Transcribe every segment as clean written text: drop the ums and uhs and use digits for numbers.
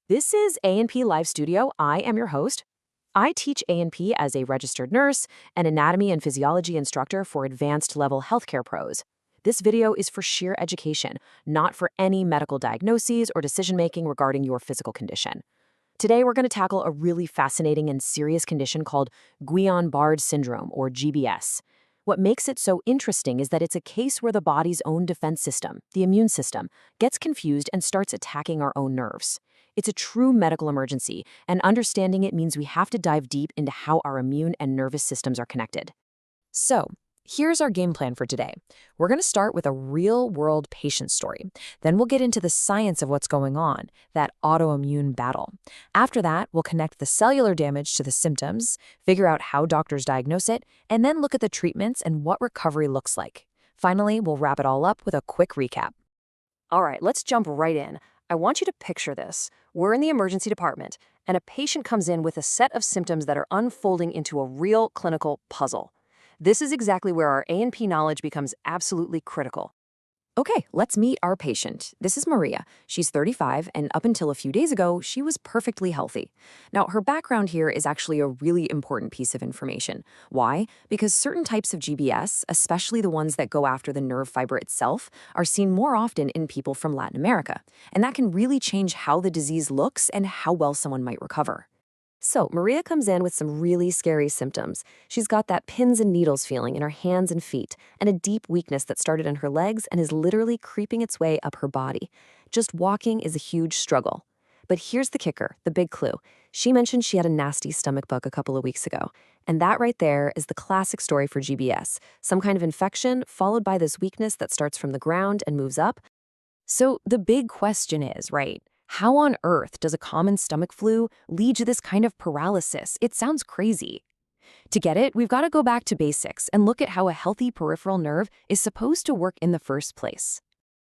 This is A&P Live Studio. I am your host. I teach A&P as a registered nurse and anatomy and physiology instructor for advanced level healthcare pros. This video is for sheer education, not for any medical diagnoses or decision-making regarding your physical condition. Today, we're going to tackle a really fascinating and serious condition called Guillain-Barré syndrome, or GBS. What makes it so interesting is that it's a case where the body's own defense system, the immune system, gets confused and starts attacking our own nerves. It's a true medical emergency, and understanding it means we have to dive deep into how our immune and nervous systems are connected. So, here's our game plan for today. We're going to start with a real-world patient story. Then we'll get into the science of what's going on, that autoimmune battle. After that, we'll connect the cellular damage to the symptoms, figure out how doctors diagnose it, and then look at the treatments and what recovery looks like. Finally, we'll wrap it all up with a quick recap. All right, let's jump right in. I want you to picture this. We're in the emergency department, and a patient comes in with a set of symptoms that are unfolding into a real clinical puzzle. This is exactly where our A&P knowledge becomes absolutely critical. Okay, let's meet our patient. This is Maria. She's 35, and up until a few days ago, she was perfectly healthy. Now, her background here is actually a really important piece of information. Why? Because certain types of GBS, especially the ones that go after the nerve fiber itself, are seen more often in people from Latin America. And that can really change how the disease looks and how well someone might recover. So, Maria comes in with some really scary symptoms. She's got that pins and needles feeling in her hands and feet, and a deep weakness that started in her legs and is literally creeping its way up her body. Just walking is a huge struggle. But here's the kicker, the big clue. She mentioned she had a nasty stomach bug a couple of weeks ago. And that right there is the classic story for GBS. Some kind of infection followed by this weakness that starts from the ground and moves up. So the big question is, right? How on earth does a common stomach flu lead to this kind of paralysis? It sounds crazy. To get it, we've got to go back to basics and look at how a healthy peripheral nerve is supposed to work in the first place.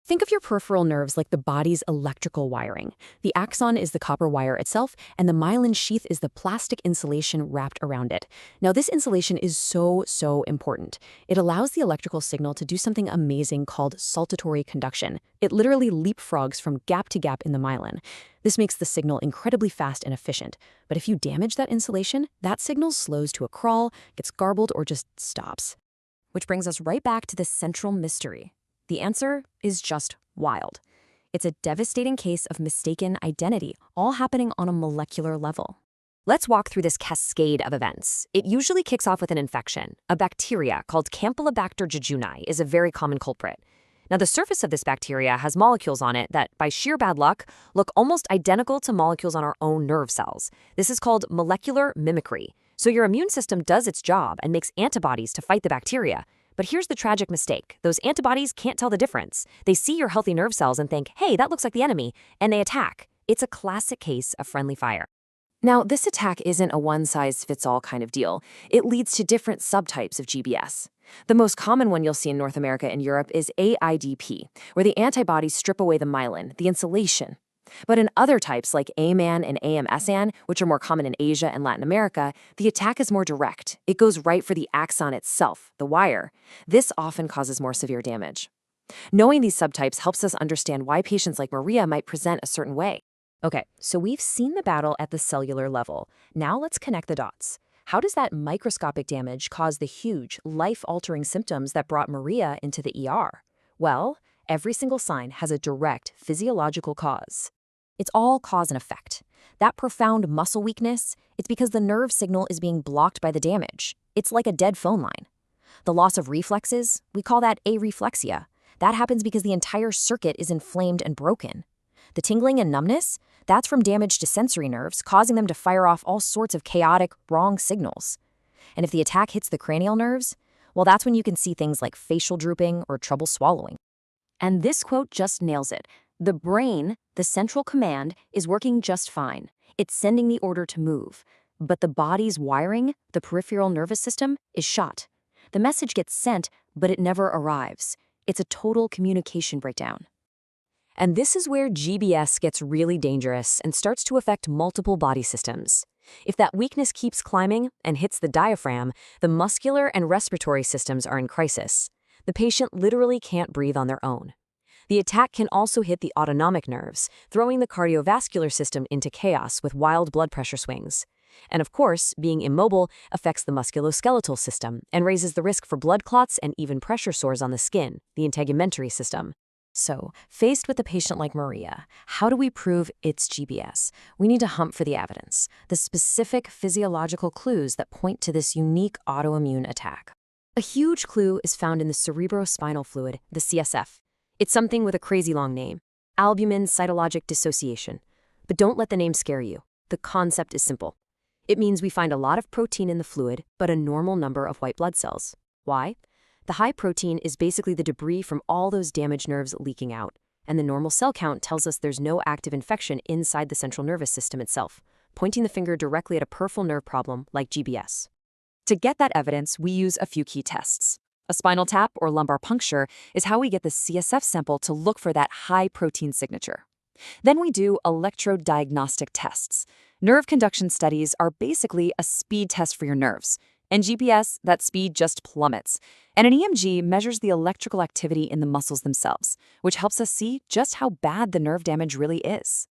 Think of your peripheral nerves like the body's electrical wiring. The axon is the copper wire itself, and the myelin sheath is the plastic insulation wrapped around it. Now, this insulation is so important. It allows the electrical signal to do something amazing called saltatory conduction. It literally leapfrogs from gap to gap in the myelin. This makes the signal incredibly fast and efficient. But if you damage that insulation, that signal slows to a crawl, gets garbled, or just stops. Which brings us right back to the central mystery. The answer is just wild. It's a devastating case of mistaken identity, all happening on a molecular level. Let's walk through this cascade of events. It usually kicks off with an infection. A bacteria called Campylobacter jejuni is a very common culprit. Now, the surface of this bacteria has molecules on it that, by sheer bad luck, look almost identical to molecules on our own nerve cells. This is called molecular mimicry. So your immune system does its job and makes antibodies to fight the bacteria. But here's the tragic mistake. Those antibodies can't tell the difference. They see your healthy nerve cells and think, hey, that looks like the enemy, and they attack. It's a classic case of friendly fire. Now, this attack isn't a one-size-fits-all kind of deal. It leads to different subtypes of GBS. The most common one you'll see in North America and Europe is AIDP, where the antibodies strip away the myelin, the insulation. But in other types like AMAN and AMSAN, which are more common in Asia and Latin America, the attack is more direct. It goes right for the axon itself, the wire. This often causes more severe damage. Knowing these subtypes helps us understand why patients like Maria might present a certain way. Okay, so we've seen the battle at the cellular level. Now let's connect the dots. How does that microscopic damage cause the huge, life-altering symptoms that brought Maria into the ER? Well, every single sign has a direct physiological cause. It's all cause and effect. That profound muscle weakness, it's because the nerve signal is being blocked by the damage. It's like a dead phone line. The loss of reflexes, we call that areflexia. That happens because the entire circuit is inflamed and broken. The tingling and numbness, that's from damage to sensory nerves, causing them to fire off all sorts of chaotic, wrong signals. And if the attack hits the cranial nerves, well, that's when you can see things like facial drooping or trouble swallowing. And this quote just nails it. The brain, the central command, is working just fine. It's sending the order to move. But the body's wiring, the peripheral nervous system, is shot. The message gets sent, but it never arrives. It's a total communication breakdown. And this is where GBS gets really dangerous and starts to affect multiple body systems. If that weakness keeps climbing and hits the diaphragm, the muscular and respiratory systems are in crisis. The patient literally can't breathe on their own. The attack can also hit the autonomic nerves, throwing the cardiovascular system into chaos with wild blood pressure swings. And of course, being immobile affects the musculoskeletal system and raises the risk for blood clots and even pressure sores on the skin, the integumentary system. So, faced with a patient like Maria, how do we prove it's GBS? We need to hunt for the evidence, the specific physiological clues that point to this unique autoimmune attack. A huge clue is found in the cerebrospinal fluid, the CSF. It's something with a crazy long name, albumin cytologic dissociation. But don't let the name scare you. The concept is simple. It means we find a lot of protein in the fluid, but a normal number of white blood cells. Why? The high protein is basically the debris from all those damaged nerves leaking out, and the normal cell count tells us there's no active infection inside the central nervous system itself, pointing the finger directly at a peripheral nerve problem like GBS. To get that evidence, we use a few key tests. A spinal tap or lumbar puncture is how we get the CSF sample to look for that high protein signature. Then we do electrode diagnostic tests. Nerve conduction studies are basically a speed test for your nerves. In GBS, that speed just plummets. And an EMG measures the electrical activity in the muscles themselves, which helps us see just how bad the nerve damage really is.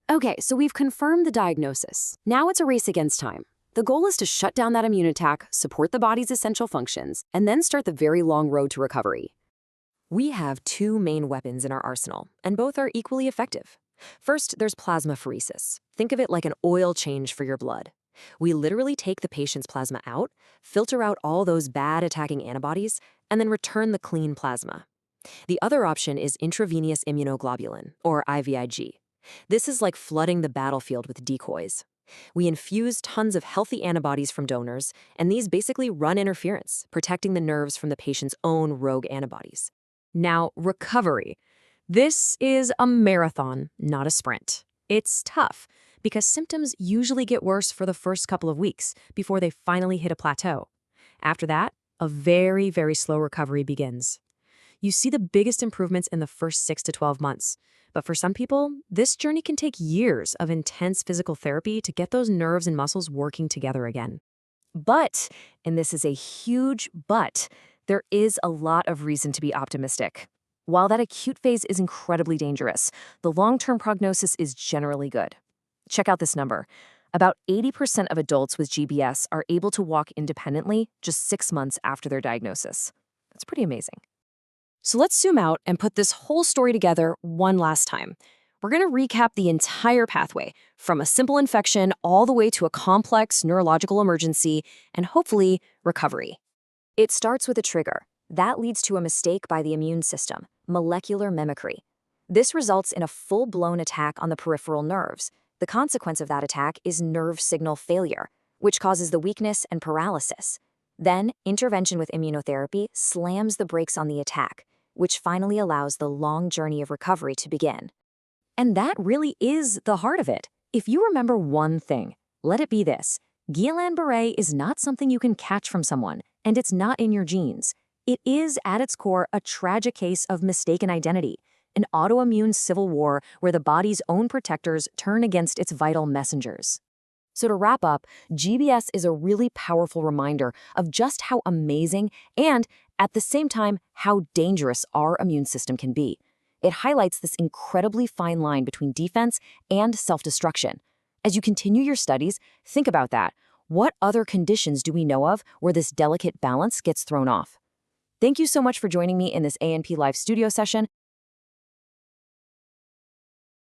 Okay, so we've confirmed the diagnosis. Now it's a race against time. The goal is to shut down that immune attack, support the body's essential functions, and then start the very long road to recovery. We have two main weapons in our arsenal, and both are equally effective. First, there's plasmapheresis. Think of it like an oil change for your blood. We literally take the patient's plasma out, filter out all those bad attacking antibodies, and then return the clean plasma. The other option is intravenous immunoglobulin, or IVIG. This is like flooding the battlefield with decoys. We infuse tons of healthy antibodies from donors, and these basically run interference, protecting the nerves from the patient's own rogue antibodies. Now, recovery. This is a marathon, not a sprint. It's tough, because symptoms usually get worse for the first couple of weeks before they finally hit a plateau. After that, a very, very slow recovery begins. You see the biggest improvements in the first 6 to 12 months. But for some people, this journey can take years of intense physical therapy to get those nerves and muscles working together again. But, and this is a huge but, there is a lot of reason to be optimistic. While that acute phase is incredibly dangerous, the long-term prognosis is generally good. Check out this number. About 80% of adults with GBS are able to walk independently just 6 months after their diagnosis. That's pretty amazing. So let's zoom out and put this whole story together one last time. We're going to recap the entire pathway, from a simple infection all the way to a complex neurological emergency and hopefully recovery. It starts with a trigger. That leads to a mistake by the immune system, molecular mimicry. This results in a full-blown attack on the peripheral nerves. The consequence of that attack is nerve signal failure, which causes the weakness and paralysis. Then, intervention with immunotherapy slams the brakes on the attack, which finally allows the long journey of recovery to begin. And that really is the heart of it. If you remember one thing, let it be this. Guillain-Barré is not something you can catch from someone, and it's not in your genes. It is, at its core, a tragic case of mistaken identity, an autoimmune civil war where the body's own protectors turn against its vital messengers. So to wrap up, GBS is a really powerful reminder of just how amazing and, at the same time, how dangerous our immune system can be. It highlights this incredibly fine line between defense and self-destruction. As you continue your studies, think about that. What other conditions do we know of where this delicate balance gets thrown off? Thank you so much for joining me in this A&P Live studio session.